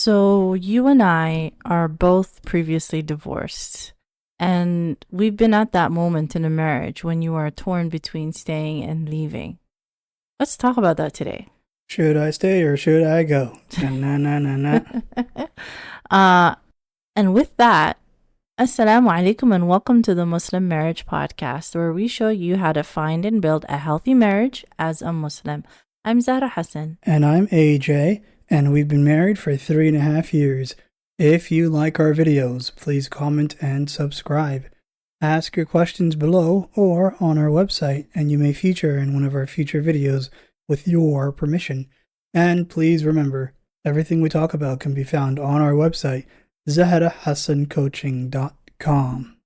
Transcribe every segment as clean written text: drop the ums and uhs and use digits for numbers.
So, you and I are both previously divorced, and we've been at that moment in a marriage when you are torn between staying and leaving. Let's talk about that today. Should I stay or should I go? Na na na na. uh, and with that, Assalamu alaikum and welcome to the Muslim Marriage Podcast, where we show you how to find and build a healthy marriage as a Muslim. I'm Zahra Hassan. And I'm AJ, and we've been married for 3.5 years. If you like our videos, please comment and subscribe. Ask your questions below or on our website, and you may feature in one of our future videos with your permission. And please remember, everything we talk about can be found on our website, zahrahassancoaching.com.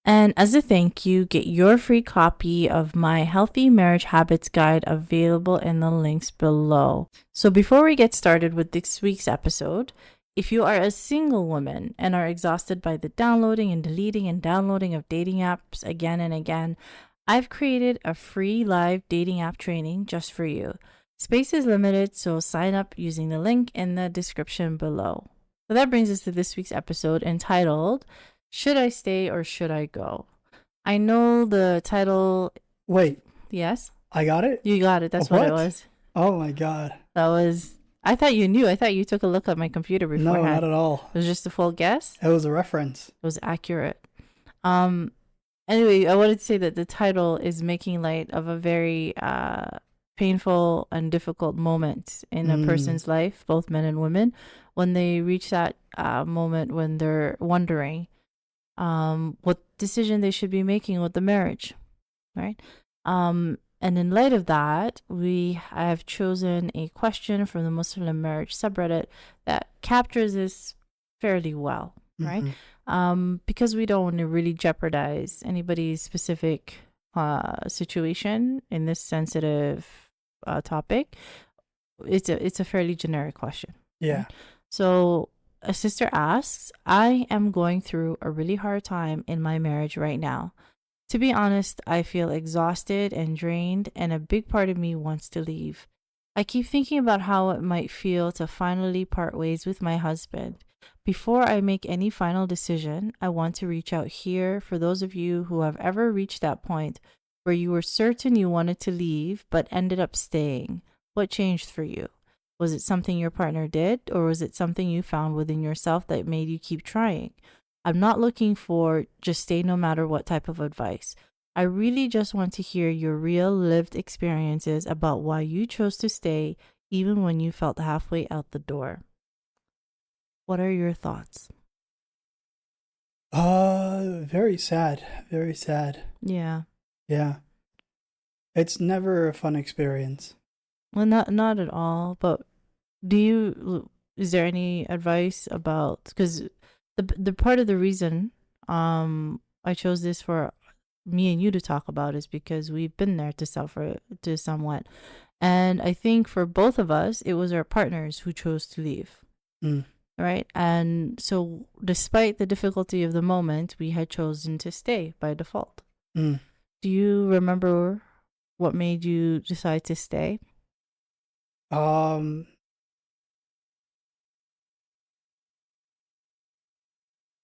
And as a thank you, get your free copy of my Healthy Marriage Habits Guide available in the links below. So before we get started with this week's episode, if you are a single woman and are exhausted by the downloading and deleting and downloading of dating apps again and again, I've created a free live dating app training just for you. Space is limited, so sign up using the link in the description below. So that brings us to this week's episode entitled, Should I Stay or Should I Go? I know the title. Wait. Yes? I got it? You got it. That's what it was. Oh my God. I thought you knew. I thought you took a look at my computer beforehand. No, not at all. It was just a full guess? It was a reference. It was accurate. Anyway, I wanted to say that the title is making light of a very painful and difficult moment in a person's life, both men and women, when they reach that moment when they're wondering what decision they should be making with the marriage, right? And in light of that, I have chosen a question from the Muslim marriage subreddit that captures this fairly well, right? Because we don't want to really jeopardize anybody's specific situation in this sensitive topic. It's a fairly generic question. Yeah. Right? So a sister asks, I am going through a really hard time in my marriage right now. To be honest, I feel exhausted and drained, and a big part of me wants to leave. I keep thinking about how it might feel to finally part ways with my husband. Before I make any final decision, I want to reach out here for those of you who have ever reached that point where you were certain you wanted to leave but ended up staying. What changed for you? Was it something your partner did, or was it something you found within yourself that made you keep trying? I'm not looking for just stay no matter what type of advice. I really just want to hear your real lived experiences about why you chose to stay even when you felt halfway out the door. What are your thoughts? Very sad. Very sad. Yeah. Yeah. It's never a fun experience. Well, not at all, but is there any advice about, because the part of the reason I chose this for me and you to talk about is because we've been there to suffer to somewhat, and I think for both of us it was our partners who chose to leave, right? And so despite the difficulty of the moment, we had chosen to stay by default. Do you remember what made you decide to stay?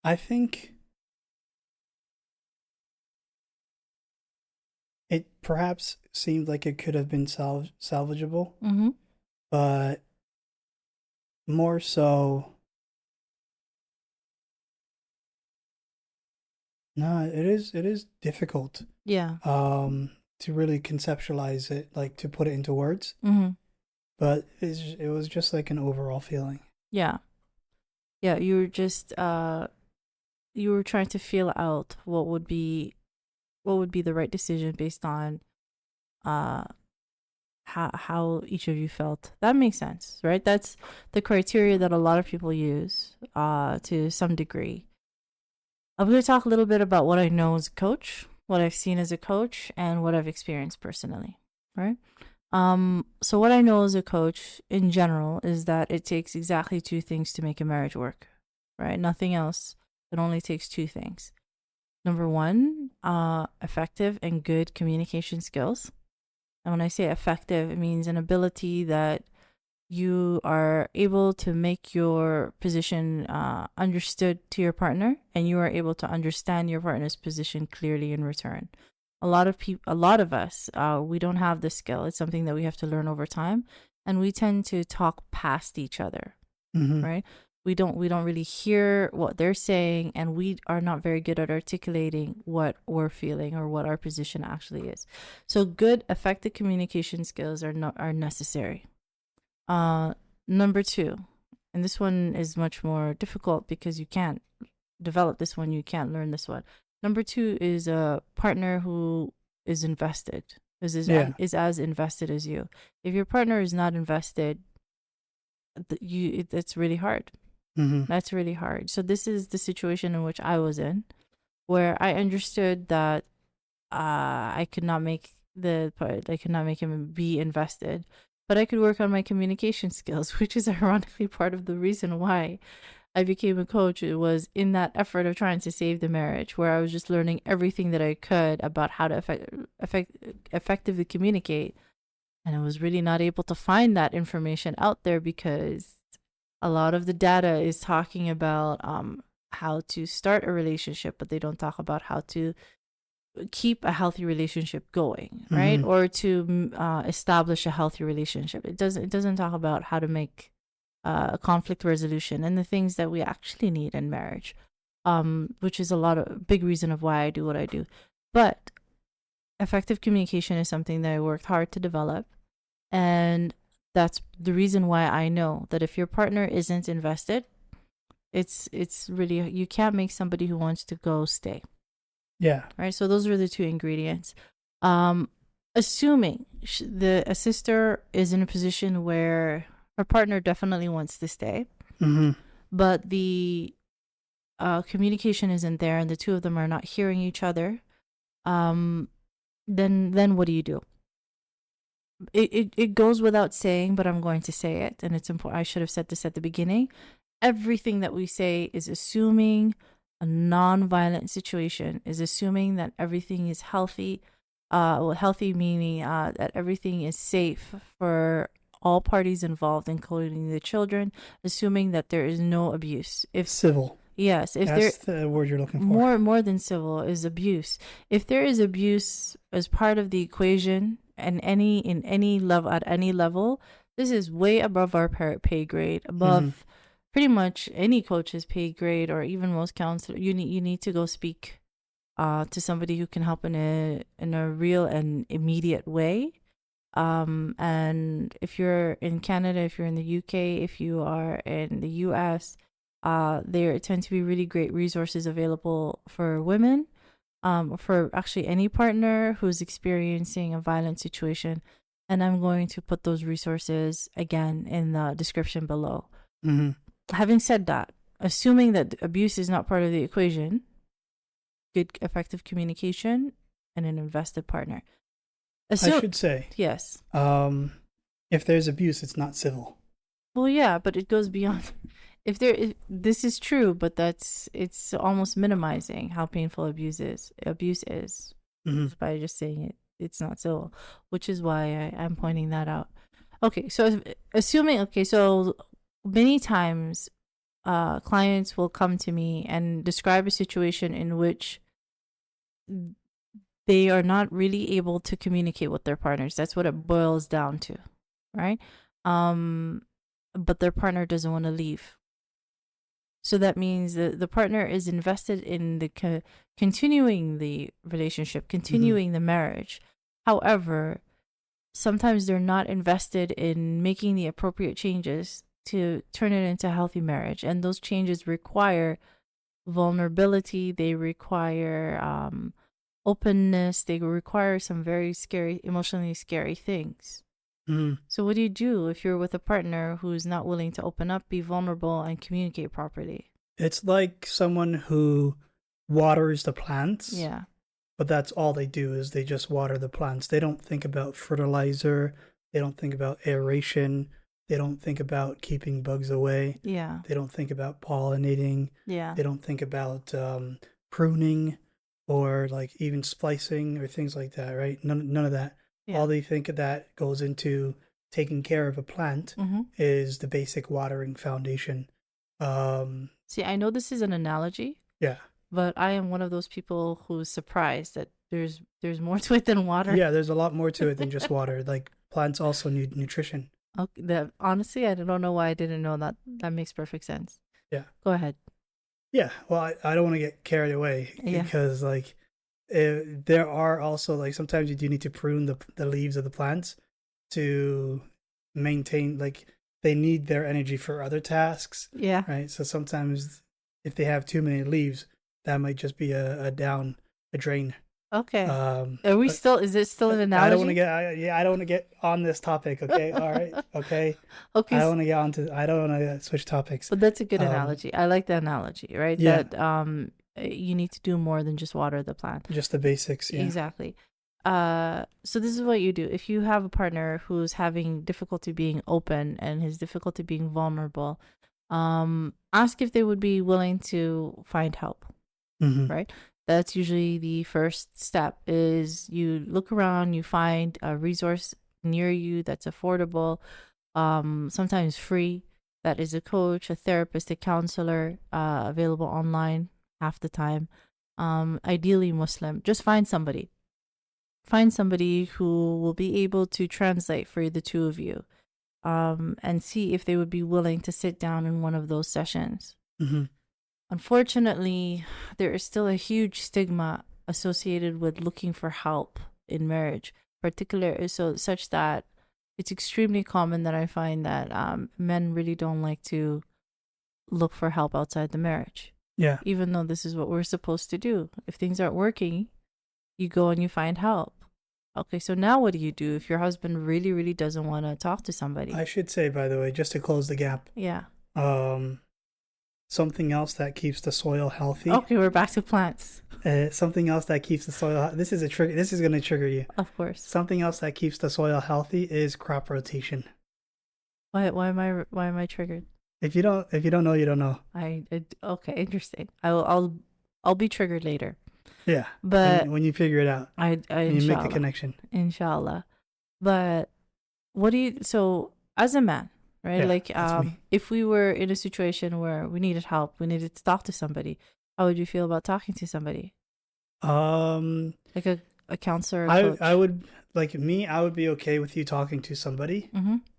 I think it perhaps seemed like it could have been salvageable, but more so, no, it is difficult. Yeah. To really conceptualize it, like to put it into words. But it was just like an overall feeling. Yeah. You were just you were trying to feel out what would be the right decision based on how each of you felt. That makes sense, right? That's the criteria that a lot of people use to some degree. I'm going to talk a little bit about what I know as a coach, what I've seen as a coach, and what I've experienced personally, right? So what I know as a coach in general is that it takes exactly two things to make a marriage work, right? Nothing else. It only takes two things. Number one, effective and good communication skills. And when I say effective, it means an ability that you are able to make your position understood to your partner, and you are able to understand your partner's position clearly in return. A lot of people, a lot of us, we don't have this skill. It's something that we have to learn over time, and we tend to talk past each other, Mm-hmm. right? We don't really hear what they're saying, and we are not very good at articulating what we're feeling or what our position actually is. So good effective communication skills are necessary. uh, Number two, and this one is much more difficult because you can't develop this one, you can't learn this one. Number two is a partner who is invested, Yeah. is as invested as you. If your partner is not invested, it's really hard. Mm-hmm. That's really hard. So this is the situation in which I was in, where I understood that I could not make him be invested, but I could work on my communication skills, which is ironically part of the reason why I became a coach. It was in that effort of trying to save the marriage, where I was just learning everything that I could about how to effectively communicate. And I was really not able to find that information out there because a lot of the data is talking about how to start a relationship, but they don't talk about how to keep a healthy relationship going, right? Mm-hmm. Or to establish a healthy relationship. It doesn't talk about how to make a conflict resolution and the things that we actually need in marriage, which is a lot of big reason of why I do what I do. But effective communication is something that I worked hard to develop, and that's the reason why I know that if your partner isn't invested, it's really, you can't make somebody who wants to go stay. Yeah. Right. So those are the two ingredients. Assuming a sister is in a position where her partner definitely wants to stay, Mm-hmm. but the communication isn't there, and the two of them are not hearing each other, then what do you do? It goes without saying, but I'm going to say it, and it's important. I should have said this at the beginning. Everything that we say is assuming a non-violent situation, is assuming that everything is healthy. Healthy meaning that everything is safe for all parties involved, including the children. Assuming that there is no abuse. If Civil. yes, if That's there the word you're looking for. more than civil is abuse. If there is abuse as part of the equation, and in any level, at any level, this is way above our pay grade, Mm-hmm. above pretty much any coach's pay grade, or even most counselors. You need to go speak to somebody who can help in a real and immediate way. And if you're in Canada, if you're in the UK, if you are in the US, there tend to be really great resources available for women, for actually any partner who's experiencing a violent situation. And I'm going to put those resources again in the description below. Mm-hmm. Having said that, assuming that abuse is not part of the equation, good effective communication and an invested partner. I should say, Yes. if there's abuse, it's not civil. Well, yeah, but it goes beyond. This is true, but it's almost minimizing how painful abuse is. Abuse is Mm-hmm. by just saying it's not civil, which is why I'm pointing that out. Okay, so assuming, okay, so many times clients will come to me and describe a situation in which they are not really able to communicate with their partners. That's what it boils down to, right? But their partner doesn't want to leave. So that means that the partner is invested in the continuing the relationship, continuing the marriage. However, sometimes they're not invested in making the appropriate changes to turn it into a healthy marriage. And those changes require vulnerability, they require openness, they require some very scary, emotionally scary things. Mm-hmm. So what do you do if you're with a partner who's not willing to open up, be vulnerable, and communicate properly? It's like someone who waters the plants. Yeah. But that's all they do is they just water the plants. They don't think about fertilizer. They don't think about aeration. They don't think about keeping bugs away. Yeah. They don't think about pollinating. Yeah. They don't think about pruning or like even splicing or things like that, right? None of that. Yeah. All they think of that goes into taking care of a plant is the basic watering foundation. See, I know this is an analogy, Yeah. but I am one of those people who's surprised that there's more to it than water. Yeah, there's a lot more to it than just water. Like plants also need nutrition. Okay, honestly, I don't know why I didn't know that. That makes perfect sense. Yeah. Go ahead. Yeah. Well, I don't want to get carried away because like there are also like sometimes you do need to prune the leaves of the plants to maintain, like they need their energy for other tasks. Yeah. Right. So sometimes if they have too many leaves, that might just be a drain. Okay. Are we still? Is it still an analogy? I don't want to get. I don't want to get on this topic. Okay. All right. Okay. Okay. I don't want to get on to. I don't want to switch topics. But that's a good analogy. I like the analogy, right? Yeah. That you need to do more than just water the plant. Just the basics. Yeah. Exactly. So this is what you do. If you have a partner who's having difficulty being open and his difficulty being vulnerable, ask if they would be willing to find help. Right? That's usually the first step. Is you look around, you find a resource near you that's affordable, sometimes free, that is a coach, a therapist, a counselor, available online half the time. Ideally Muslim. Just find somebody who will be able to translate for the two of you, and see if they would be willing to sit down in one of those sessions. Unfortunately, there is still a huge stigma associated with looking for help in marriage, particularly such that it's extremely common that I find that men really don't like to look for help outside the marriage. Yeah. Even though this is what we're supposed to do. If things aren't working, you go and you find help. Okay, so now what do you do if your husband really, really doesn't want to talk to somebody? I should say, by the way, just to close the gap. Yeah. Something else that keeps the soil healthy. Okay, we're back to plants. Something else that keams the soil. This is a trigger. This is going to trigger you. Of course. Something else that keeps the soil healthy is crop rotation. Why am I triggered? If you don't know, you don't know. Okay, interesting. I'll be triggered later. Yeah, but when you figure it out, when you make the connection. In Shaa Allah. But what do you? So as a man, right? Yeah, like if we were in a situation where we needed help, we needed to talk to somebody, how would you feel about talking to somebody? Like a counselor. Or coach? I would, like me. I would be okay with you talking to somebody,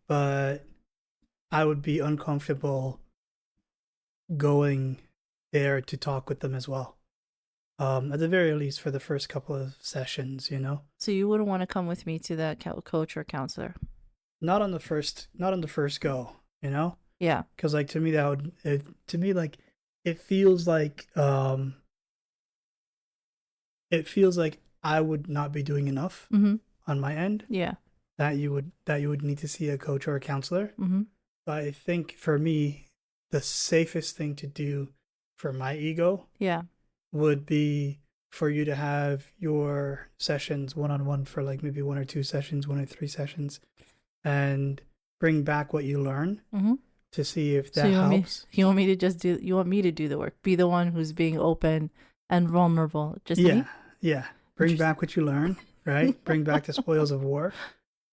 but I would be uncomfortable going there to talk with them as well. At the very least for the first couple of sessions, you know. So you wouldn't want to come with me to that coach or counselor? Not on the first go, you know. Yeah. Because like to me it feels like I would not be doing enough on my end. Yeah. That you would need to see a coach or a counselor. But I think for me, the safest thing to do for my ego, would be for you to have your sessions one-on-one for like maybe 1 or 2 sessions, 1 or 3 sessions, and bring back what you learn to see if that helps. You want me to do the work, be the one who's being open and vulnerable, just me? Yeah. Bring back what you learn, right? Bring back the spoils of war.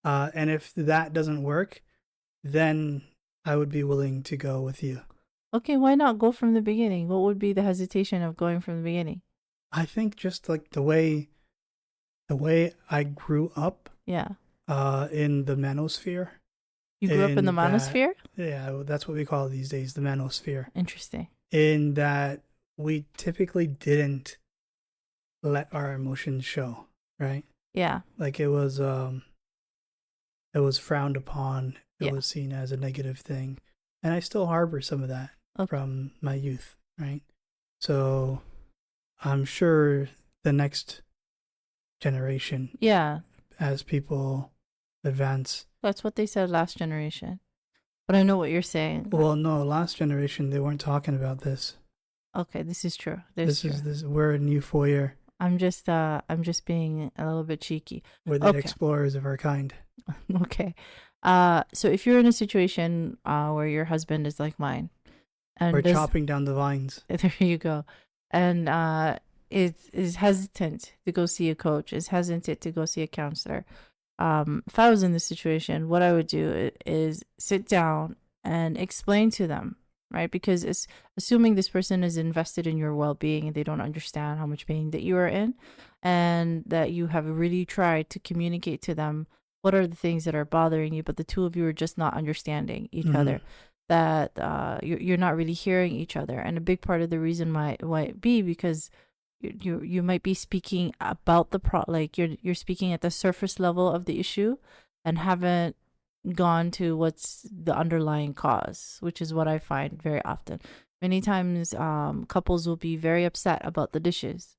And if that doesn't work, then I would be willing to go with you. Okay, why not go from the beginning? What would be the hesitation of going from the beginning? I think just like the way I grew up. Yeah. In the manosphere. You grew up in the manosphere? Yeah, that's what we call it these days, the manosphere. Interesting. In that we typically didn't let our emotions show, right? Yeah. Like it was frowned upon. It was seen as a negative thing. And I still harbor some of that from my youth, right? So I'm sure the next generation, as people advance. That's what they said last generation. But I know what you're saying. Well, no, last generation, they weren't talking about this. Okay, this is true. We're in euphoria. I'm just being a little bit cheeky. We're the explorers of our kind. Okay. So if you're in a situation where your husband is like mine, and we're chopping down the vines. There you go. And is hesitant to go see a coach, is hesitant to go see a counselor. If I was in this situation, what I would do is sit down and explain to them, right? Because it's assuming this person is invested in your well-being and they don't understand how much pain that you are in, and that you have really tried to communicate to them what are the things that are bothering you, but the two of you are just not understanding each other. That you're not really hearing each other, and a big part of the reason why it be because you might be speaking about like you're speaking at the surface level of the issue and haven't gone to what's the underlying cause, which is what I find very often. Many times couples will be very upset about the dishes,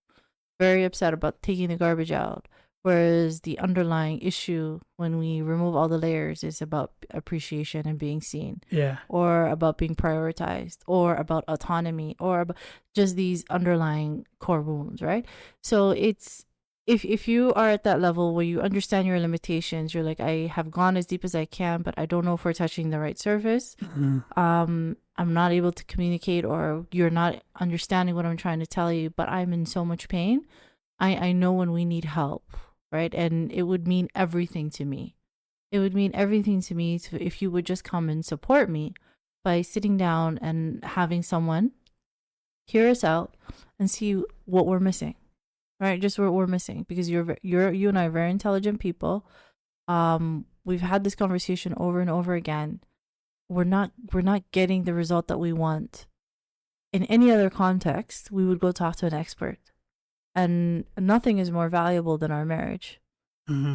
very upset about taking the garbage out, whereas the underlying issue when we remove all the layers is about appreciation and being seen, or about being prioritized, or about autonomy, or about just these underlying core wounds, right? So it's if you are at that level where you understand your limitations, you're like, I have gone as deep as I can, but I don't know if we're touching the right surface. I'm not able to communicate, or you're not understanding what I'm trying to tell you, but I'm in so much pain. I know when we need help, right? And it would mean everything to me. It would mean everything to me if you would just come and support me by sitting down and having someone hear us out and see what we're missing, right? Just what we're missing, because you and I are very intelligent people. We've had this conversation over and over again. We're not getting the result that we want. In any other context, we would go talk to an expert, and nothing is more valuable than our marriage.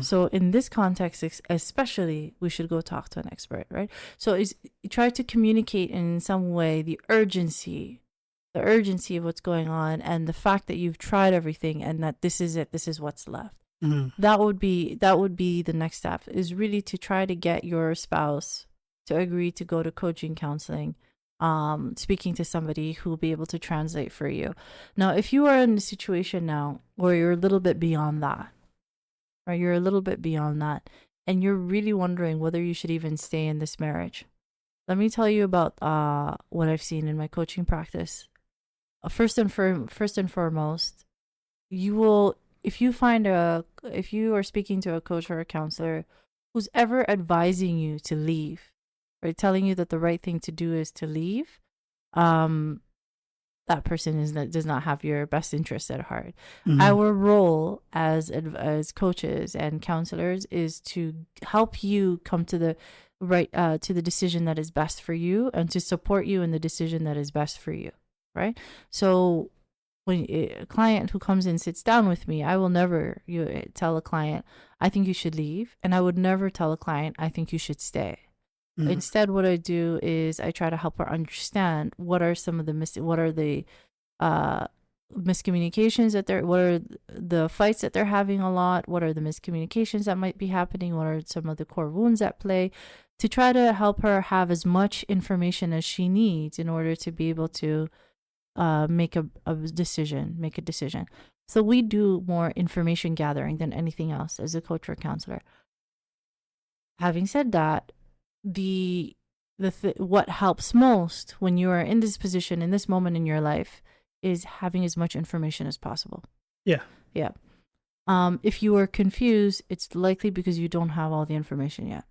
So in this context, especially, we should go talk to an expert, right? So try to communicate in some way the urgency of what's going on, and the fact that you've tried everything and that this is it, this is what's left. That would be the next step, is really to try to get your spouse to agree to go to coaching, counseling, speaking to somebody who will be able to translate for you. Now, if you are in a situation now where you're a little bit beyond that, right? You're a little bit beyond that, and you're really wondering whether you should even stay in this marriage. Let me tell you about what I've seen in my coaching practice. First and foremost, you will, if you are speaking to a coach or a counselor who's ever advising you to leave, right, telling you that the right thing to do is to leave, that person does not have your best interest at heart. Our role as coaches and counselors is to help you come to the right to the decision that is best for you, and to support you in the decision that is best for you, right? So when a client who comes in sits down with me, I will never tell a client, I think you should leave, and I would never tell a client, I think you should stay. Instead, what I do is I try to help her understand what are some of the miscommunications what are the fights that they're having a lot, what are the miscommunications that might be happening, what are some of the core wounds at play, to try to help her have as much information as she needs in order to be able to make a decision. So we do more information gathering than anything else as a coach or counselor. Having said that, what helps most when you are in this position, in this moment in your life, is having as much information as possible. Yeah. If you are confused, it's likely because you don't have all the information yet.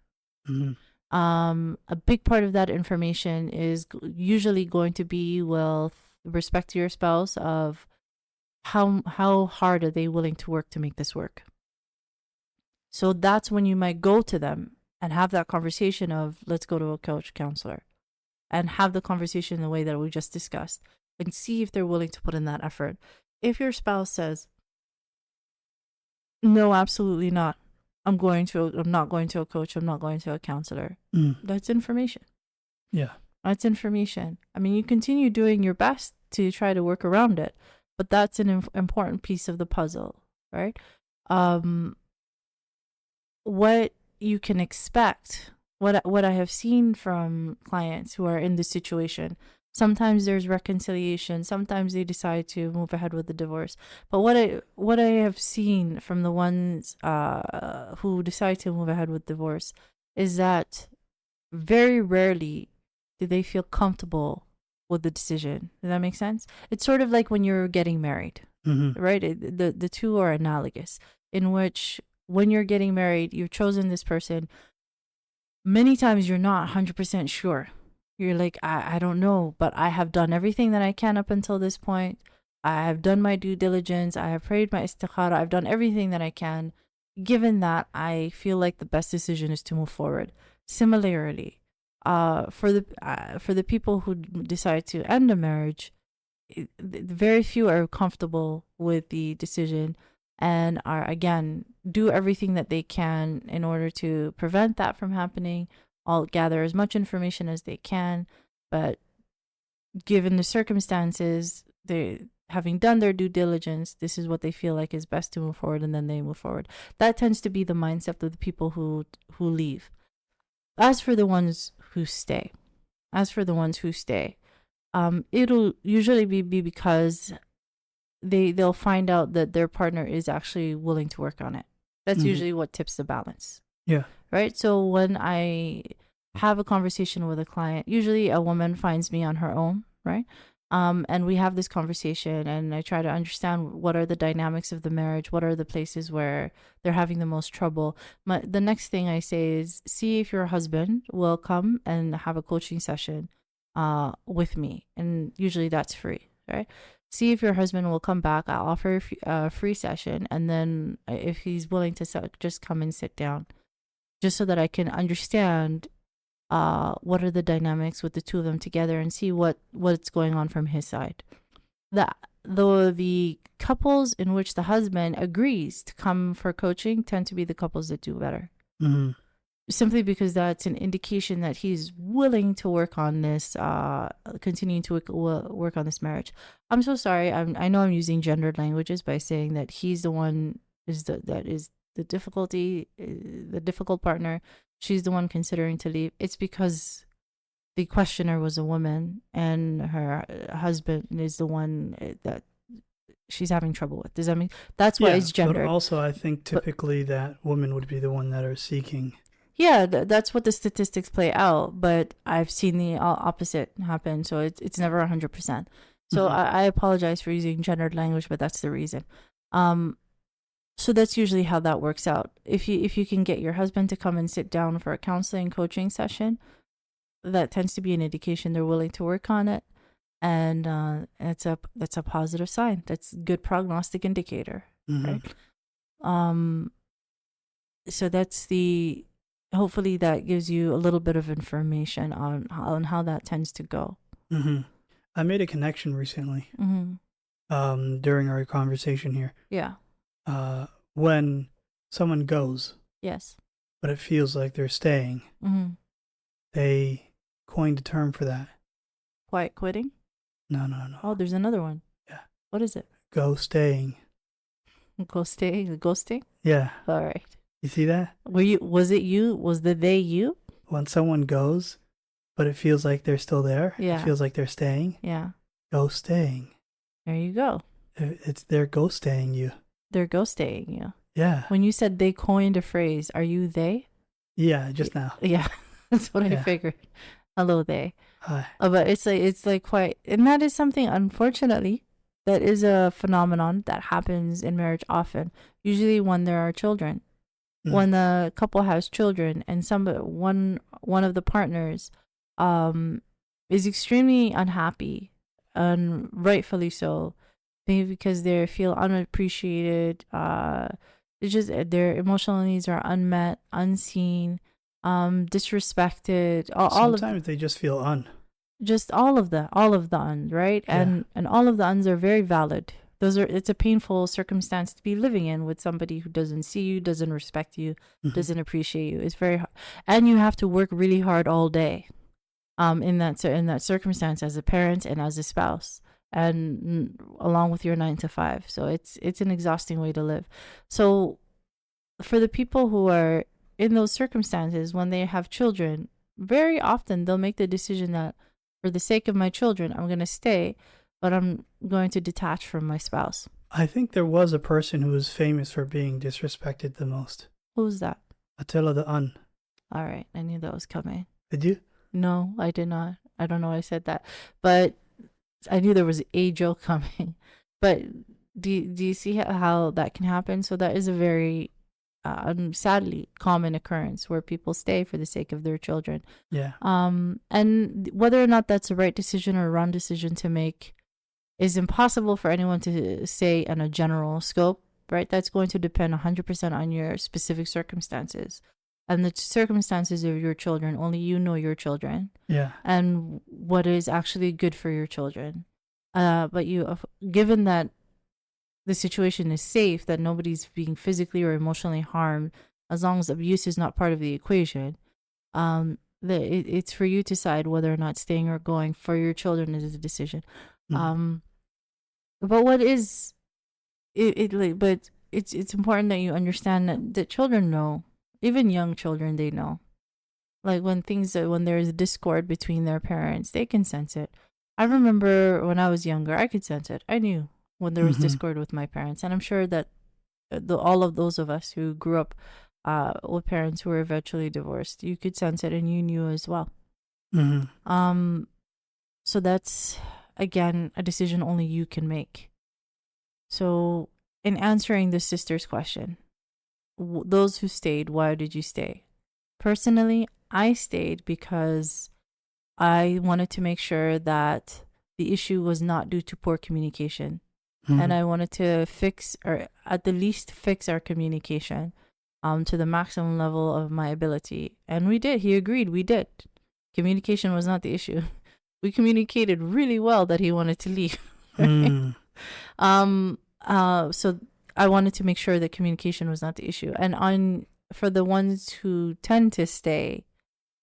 A big part of that information is usually going to be with respect to your spouse, of how hard are they willing to work to make this work. So that's when you might go to them and have that conversation of, let's go to a coach, counselor, and have the conversation in the way that we just discussed, and see if they're willing to put in that effort. If your spouse says, no, absolutely not, I'm not going to a coach, I'm not going to a counselor, that's information. Yeah. That's information. I mean, you continue doing your best to try to work around it, but that's an important piece of the puzzle, right? What you can expect, what I have seen from clients who are in this situation, sometimes there's reconciliation, sometimes they decide to move ahead with the divorce. But what I have seen from the ones who decide to move ahead with divorce is that very rarely do they feel comfortable with the decision. Does that make sense? It's sort of like when you're getting married, right? The two are analogous, in which when you're getting married, you've chosen this person. Many times you're not 100% sure. You're like, I don't know, but I have done everything that I can up until this point. I have done my due diligence. I have prayed my istikhara. I've done everything that I can. Given that, I feel like the best decision is to move forward. Similarly, for the people who decide to end a marriage, very few are comfortable with the decision and are, again, do everything that they can in order to prevent that from happening. I'll gather as much information as they can, but given the circumstances, they, having done their due diligence, this is what they feel like is best to move forward, and then they move forward. That tends to be the mindset of the people who leave. As for the ones who stay, it'll usually be because they'll find out that their partner is actually willing to work on it. That's usually what tips the balance. Yeah. Right? So when I have a conversation with a client, usually a woman finds me on her own, right? And we have this conversation, and I try to understand what are the dynamics of the marriage, what are the places where they're having the most trouble. The next thing I say is, see if your husband will come and have a coaching session with me, and usually that's free, right? See if your husband will come back. I'll offer a free session, and then if he's willing to just come and sit down, just so that I can understand what are the dynamics with the two of them together and see what's going on from his side. The couples in which the husband agrees to come for coaching tend to be the couples that do better. Simply because that's an indication that he's willing to work on this, continuing to work on this marriage. I'm so sorry. I know I'm using gendered languages by saying that he's the one that is the difficult partner. She's the one considering to leave. It's because the questioner was a woman, and her husband is the one that she's having trouble with. Does that mean that's why it's gendered? But also, I think typically that women would be the one that are seeking. Yeah, that's what the statistics play out, but I've seen the opposite happen, so it's never 100%. So I apologize for using gendered language, but that's the reason. So that's usually how that works out. If you can get your husband to come and sit down for a counseling coaching session, that tends to be an indication they're willing to work on it, and that's a positive sign. That's a good prognostic indicator, right? So that's hopefully that gives you a little bit of information on how that tends to go. I made a connection recently during our conversation here. Yeah. When someone goes, yes, but it feels like they're staying, they coined a term for that. Quiet quitting? No. Oh, there's another one. Yeah. What is it? Ghosting. Ghosting? Yeah. All right. You see that? Was it you? Was the they you? When someone goes, but it feels like they're still there. Yeah. It feels like they're staying. Yeah. Ghosting. There you go. They're ghosting you. They're ghosting you. Yeah. When you said they coined a phrase, are you they? Yeah, just now. Yeah. That's what I figured. Hello, they. Hi. But it's like quite, and that is something, unfortunately, that is a phenomenon that happens in marriage often. Usually when there are children. When the couple has children and one of the partners is extremely unhappy, and rightfully so, maybe because they feel unappreciated, it's just their emotional needs are unmet, unseen, disrespected. Sometimes they just feel just all of the uns, right? And all of the uns are very valid. It's a painful circumstance to be living in with somebody who doesn't see you, doesn't respect you, doesn't appreciate you. It's very hard. And you have to work really hard all day in that circumstance as a parent and as a spouse, and along with your 9 to 5. So it's an exhausting way to live. So for the people who are in those circumstances, when they have children, very often they'll make the decision that for the sake of my children, I'm going to stay, but I'm going to detach from my spouse. I think there was a person who was famous for being disrespected the most. Who's that? Attila the Un. All right. I knew that was coming. Did you? No, I did not. I don't know why I said that. But I knew there was a joke coming. But do you see how that can happen? So that is a very sadly common occurrence where people stay for the sake of their children. Yeah. And whether or not that's the right decision or wrong decision to make is impossible for anyone to say on a general scope, right? That's going to depend 100% on your specific circumstances and the circumstances of your children. Only you know your children. Yeah. And what is actually good for your children. But given that the situation is safe, that nobody's being physically or emotionally harmed, as long as abuse is not part of the equation, it's for you to decide whether or not staying or going for your children is a decision. But what is but it's important that you understand that children know, even young children, they know. Like when there is discord between their parents, they can sense it. I remember when I was younger, I could sense it. I knew when there was discord with my parents, and I'm sure that all of those of us who grew up with parents who were eventually divorced, you could sense it, and you knew as well. So that's, again, a decision only you can make. So in answering the sister's question, those who stayed, why did you stay? Personally, I stayed because I wanted to make sure that the issue was not due to poor communication. And I wanted to fix, or at the least fix, our communication to the maximum level of my ability. And we did. He agreed. We did. Communication was not the issue. We communicated really well that he wanted to leave. Right? So I wanted to make sure that communication was not the issue. And for the ones who tend to stay,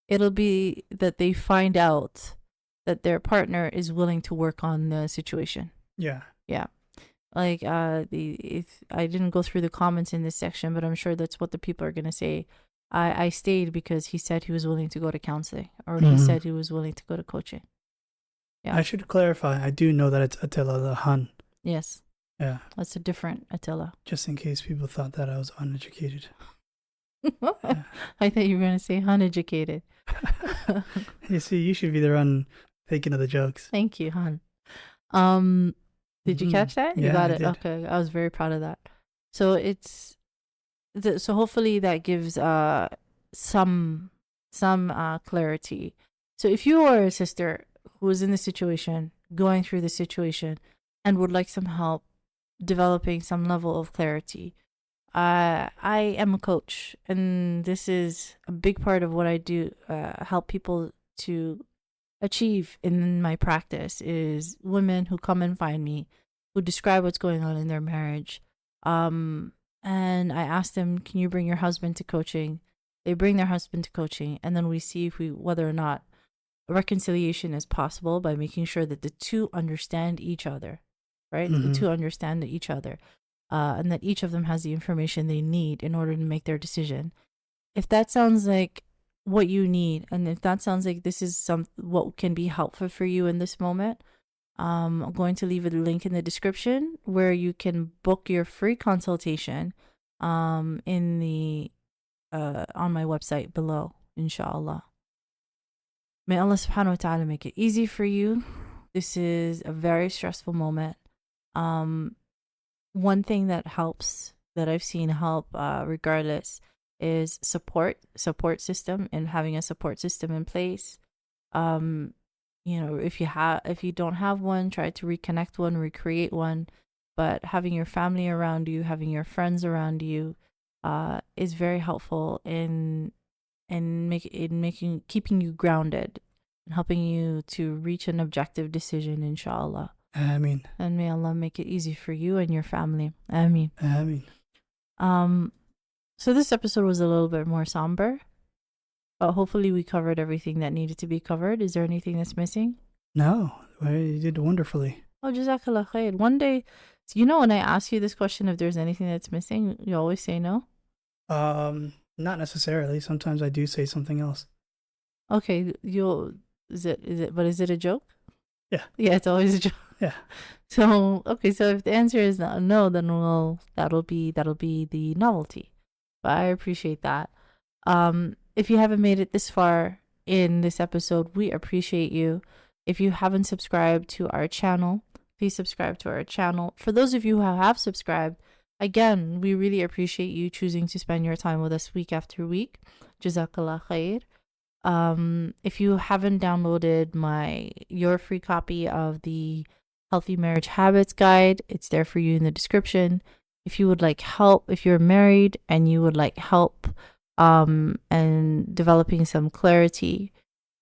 it'll be that they find out that their partner is willing to work on the situation. Yeah. Yeah. Like I didn't go through the comments in this section, but I'm sure that's what the people are gonna say. I stayed because he said he was willing to go to counseling, or he said he was willing to go to coaching. Yeah. I should clarify. I do know that it's Attila the Hun. Yes. Yeah. That's a different Attila. Just in case people thought that I was uneducated. Yeah. I thought you were gonna say uneducated. You see, you should be the one thinking of the jokes. Thank you, hun. Did you catch that? You Yeah, got I it. did. Okay, I was very proud of that. So so hopefully that gives some clarity. So if you are a sister who is in the situation, going through the situation, and would like some help developing some level of clarity, I am a coach, and this is a big part of what I do. Help people to achieve in my practice is women who come and find me, who describe what's going on in their marriage. And I ask them, can you bring your husband to coaching? They bring their husband to coaching, and then we see whether or not a reconciliation is possible by making sure that the two understand each other, right? The two understand each other, and that each of them has the information they need in order to make their decision. If that sounds like what you need, and if that sounds like this is what can be helpful for you in this moment, I'm going to leave a link in the description where you can book your free consultation on my website below, In Shaa Allah. May Allah subhanahu wa ta'ala make it easy for you. This is a very stressful moment. One thing that helps, that I've seen help regardless, is support system, and having a support system in place. If you don't have one, try to reconnect one, recreate one. But having your family around you, having your friends around you, is very helpful in keeping you grounded and helping you to reach an objective decision, inshallah. Ameen. And may Allah make it easy for you and your family. Ameen. Ameen. So this episode was a little bit more somber, but hopefully we covered everything that needed to be covered. Is there anything that's missing? No, you did wonderfully. Oh, Jazaa K'Allah Khayr. One day, when I ask you this question, if there's anything that's missing, you always say no? Not necessarily. Sometimes I do say something else. Okay, is it a joke? Yeah. Yeah, it's always a joke. Yeah. So, okay, so if the answer is no, then that'll be the novelty. But I appreciate that. If you haven't made it this far in this episode, we appreciate you. If you haven't subscribed to our channel, please subscribe to our channel. For those of you who have subscribed, Again, we really appreciate you choosing to spend your time with us week after week. Jazaa K'Allah Khayr. If you haven't downloaded your free copy of the Healthy Marriage Habits Guide, it's there for you in the description. If you would like help, if you're married and you would like help and developing some clarity,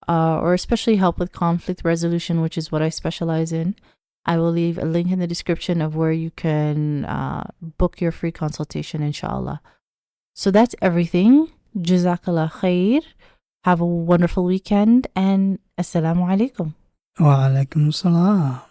or especially help with conflict resolution, which is what I specialize in, I will leave a link in the description of where you can book your free consultation, In Shaa Allah. So that's everything. Jazaa K'Allah Khayr. Have a wonderful weekend and Assalamu alaikum. Wa alaikum salam.